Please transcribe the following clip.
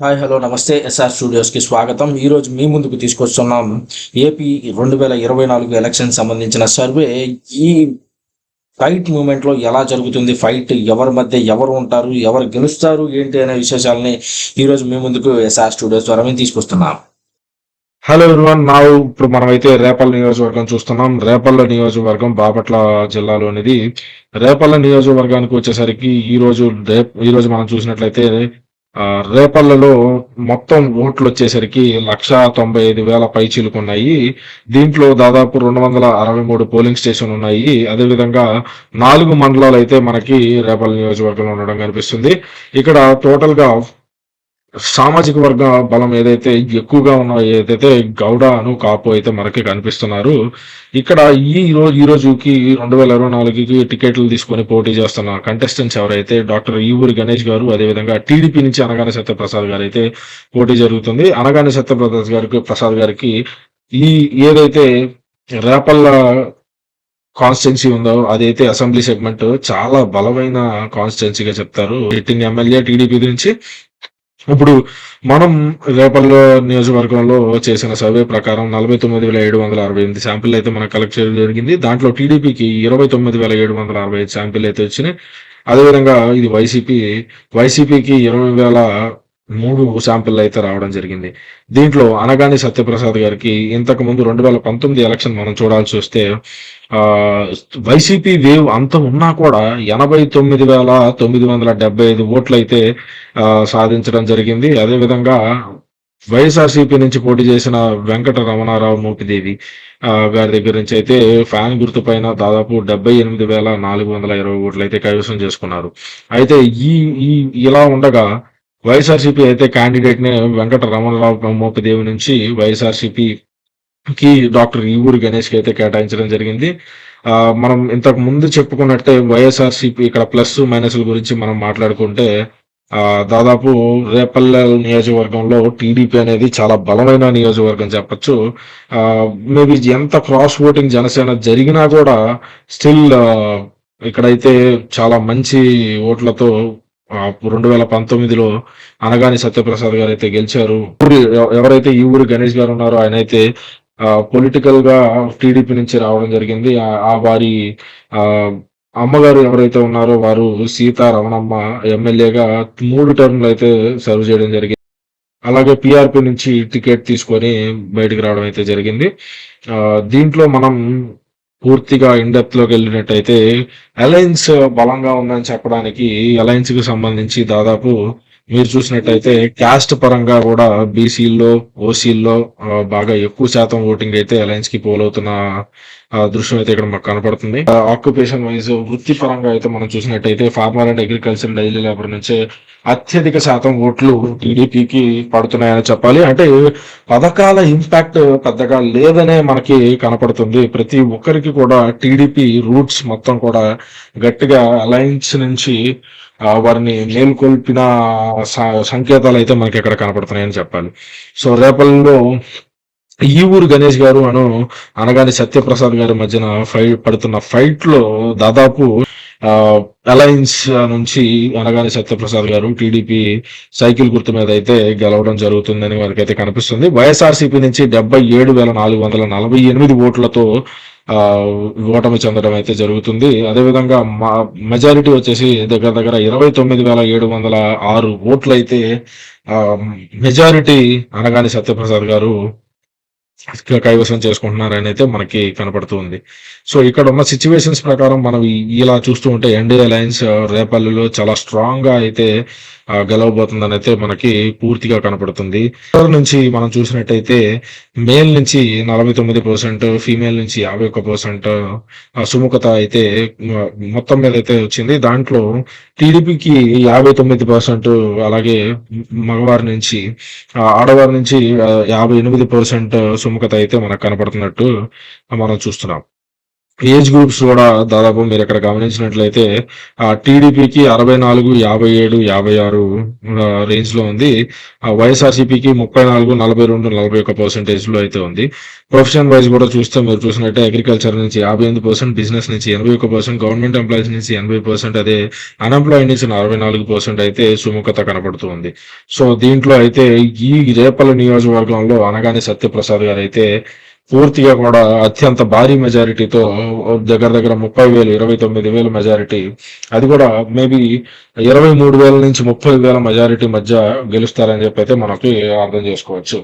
Hi hello నమస్తే SR స్టూడియోస్కి స్వాగతం. ఈరోజు మీ ముందుకు తీసుకొస్తున్నాం ఏపీ 2024 ఎలక్షన్ సంబంధించిన సర్వే. ఈ ఫైట్ మూమెంట్లో ఎలా జరుగుతుంది, ఫైట్ ఎవరి మధ్య ఎవరు ఉంటారు, ఎవరు గెలుస్తారు ఏంటి అనే విశేషాలని ఈరోజు మీ ముందుకు ఎస్ఆర్ స్టూడియోస్ ద్వారా మేము తీసుకొస్తున్నాం. హలో ఎవ్రీవన్, ఇప్పుడు మనమైతే రేపల్ల నియోజకవర్గం చూస్తున్నాం. రేపల్ల నియోజకవర్గం బాపట్ల జిల్లాలోనిది. రేపల్ల నియోజకవర్గానికి వచ్చేసరికి ఈ రోజు మనం చూసినట్లయితే రేపల్లలో మొత్తం ఓట్లు వచ్చేసరికి 1,95,000 పైచీలుకున్నాయి. దీంట్లో దాదాపు 263 పోలింగ్ స్టేషన్ ఉన్నాయి. అదేవిధంగా 4 మండలాలు అయితే మనకి రేపల్ల నియోజకవర్గంలో ఉండడం కనిపిస్తుంది. ఇక్కడ టోటల్ గా సామాజిక వర్గ బలం ఏదైతే ఎక్కువగా ఉన్నాయో, ఏదైతే గౌడ కాపు అయితే మనకి కనిపిస్తున్నారు. ఇక్కడ ఈ రోజుకి 2024కి టికెట్లు తీసుకొని పోటీ చేస్తున్న కంటెస్టెంట్స్ ఎవరైతే డాక్టర్ ఈవూరి గణేష్ గారు, అదేవిధంగా టీడీపీ నుంచి అనగాని సత్యప్రసాద్ గారు అయితే పోటీ జరుగుతుంది. అనగాని ప్రసాద్ గారికి ఈ ఏదైతే రేపల్ల కాన్స్టిట్యున్సీ ఉందో అదైతే అసెంబ్లీ సెగ్మెంట్ చాలా బలమైన కాన్స్టిట్యున్సీగా చెప్తారు. సిట్టింగ్ ఎమ్మెల్యే టీడీపీ నుంచి. ఇప్పుడు మనం రేపల్ల నియోజకవర్గంలో చేసిన సర్వే ప్రకారం 49,768 శాంపిల్ అయితే మనం కలెక్ట్ చేయడం జరిగింది. దాంట్లో టీడీపీకి 29,765 శాంపిల్ అయితే వచ్చినాయి. అదేవిధంగా ఇది వైసీపీకి 20,003 శాంపిల్ అయితే రావడం జరిగింది. దీంట్లో అనగాని సత్యప్రసాద్ గారికి ఇంతకు ముందు 2019 ఎలక్షన్ మనం చూడాల్సి వస్తే వైసీపీ వేవ్ అంత ఉన్నా కూడా 89,975 ఓట్లు అయితే సాధించడం జరిగింది. అదేవిధంగా వైఎస్ఆర్సీపీ నుంచి పోటీ చేసిన వెంకట రమణారావు మోపిదేవి గారి దగ్గర నుంచి అయితే ఫ్యాన్ గుర్తు పైన దాదాపు 78,420 ఓట్లు అయితే కైవసం చేసుకున్నారు. అయితే ఇలా ఉండగా వైఎస్ఆర్సీపీ అయితే క్యాండిడేట్ ని వెంకట రమణారావు మోపిదేవి నుంచి వైఎస్ఆర్సీపీకి డాక్టర్ ఈవూరి గణేష్ కి అయితే కేటాయించడం జరిగింది. మనం ఇంతకు ముందు చెప్పుకున్నట్టే వైఎస్ఆర్సీపీ ఇక్కడ ప్లస్ మైనస్ల గురించి మనం మాట్లాడుకుంటే దాదాపు రేపల్ల నియోజకవర్గంలో టీడీపీ అనేది చాలా బలమైన నియోజకవర్గం చెప్పచ్చు. మేబీ ఎంత క్రాస్ ఓటింగ్ జనసేన జరిగినా కూడా స్టిల్ ఇక్కడైతే చాలా మంచి ఓట్లతో 2019లో అనగాని సత్యప్రసాద్ గారు అయితే గెలిచారు. ఎవరైతే ఈ ఊరు గణేష్ గారు ఉన్నారో ఆయన అయితే పొలిటికల్ గా టీడీపీ నుంచి రావడం జరిగింది. వారి అమ్మగారు ఎవరైతే ఉన్నారో వారు సీతారమణమ్మ ఎమ్మెల్యేగా 3 టర్మ్లు అయితే సర్వ్ చేయడం జరిగింది. అలాగే పిఆర్పి నుంచి టికెట్ తీసుకొని బయటకు రావడం అయితే జరిగింది. దీంట్లో మనం పూర్తిగా ఇన్డెప్త్ లోకి వెళ్ళినట్టయితే అలయన్స్ బలంగా ఉందని చెప్పడానికి అలయన్స్ కి సంబంధించి దాదాపు మీరు చూసినట్టయితే క్యాస్ట్ పరంగా కూడా బీసీల్లో ఓసీల్లో బాగా ఎక్కువ శాతం ఓటింగ్ అయితే అలయన్స్ కి పోలవుతున్న దృశ్యం అయితే ఇక్కడ మనకు కనపడుతుంది. ఆక్యుపేషన్ వైజ్ వృత్తి పరంగా అయితే మనం చూసినట్టయితే farmer and agriculture daily labour నుంచే అత్యధిక శాతం ఓట్లు టీడీపీకి పడుతున్నాయని చెప్పాలి. అంటే పథకాల ఇంపాక్ట్ పెద్దగా లేదనే మనకి కనపడుతుంది. ప్రతి ఒక్కరికి కూడా టీడీపీ రూట్స్ మొత్తం కూడా గట్టిగా అలయన్స్ నుంచి వారిని మేల్కొల్పిన సంకేతాలు అయితే మనకి ఇక్కడ కనపడుతున్నాయని చెప్పాలి. సో రేపల్లో ఈ ఊరు గణేష్ గారు అనగాని సత్యప్రసాద్ గారి మధ్యన పడుతున్న ఫైట్ లో దాదాపు అలయన్స్ నుంచి అనగాని సత్యప్రసాద్ గారు టీడీపీ సైకిల్ గుర్తు మీద అయితే గెలవడం జరుగుతుందని వారికైతే కనిపిస్తుంది. వైఎస్ఆర్సీపీ నుంచి 77,448 ఓట్లతో ఓటమి చెందడం అయితే జరుగుతుంది. అదేవిధంగా మెజారిటీ వచ్చేసి దగ్గర 29,706 ఓట్లు అయితే మెజారిటీ అనగాని సత్యప్రసాద్ గారు కైవసం చేసుకుంటున్నారని అయితే మనకి కనపడుతుంది. సో ఇక్కడ ఉన్న సిచ్యువేషన్స్ ప్రకారం మనం ఇలా చూస్తూ ఉంటే ఎన్డీఏ అలయన్స్ రేపల్లిలో చాలా స్ట్రాంగ్ గా అయితే గెలవబోతుందని అయితే మనకి పూర్తిగా కనపడుతుంది. నుంచి మనం చూసినట్టయితే మేల్ నుంచి 49%, ఫీమేల్ నుంచి 51% సుముఖత అయితే మొత్తం మీద అయితే వచ్చింది. దాంట్లో టీడీపీకి 59%, అలాగే మగవారి నుంచి ఆడవారి నుంచి 58% సుముఖత అయితే మనకు కనపడుతున్నట్టు మనం చూస్తున్నాం. ఏజ్ గ్రూప్స్ కూడా దాదాపు మీరు ఇక్కడ గమనించినట్లయితే టీడీపీకి 64, 57, 56 రేంజ్ లో ఉంది. వైఎస్ఆర్సీపీకి 34, 42, 41% లో అయితే ఉంది. ప్రొఫెషన్ వైజ్ కూడా చూస్తే మీరు చూసినట్టే అగ్రికల్చర్ నుంచి 58%, బిజినెస్ నుంచి 81%, గవర్నమెంట్ ఎంప్లాయీస్ నుంచి 80%, అదే అన్ఎంప్లాయిడ్ నుంచి 44% అయితే సుముఖత కనబడుతుంది. సో దీంట్లో అయితే ఈ రేపల నియోజకవర్గంలో అనగానే సత్యప్రసాద్ గారు అయితే పూర్తిగా కూడా అత్యంత భారీ మెజారిటీతో దగ్గర దగ్గర 30,000, 29,000 మెజారిటీ, అది కూడా మేబీ 23,000 నుంచి 30,000 మెజారిటీ మధ్య గెలుస్తారని చెప్పి అయితే మనకి అర్థం చేసుకోవచ్చు.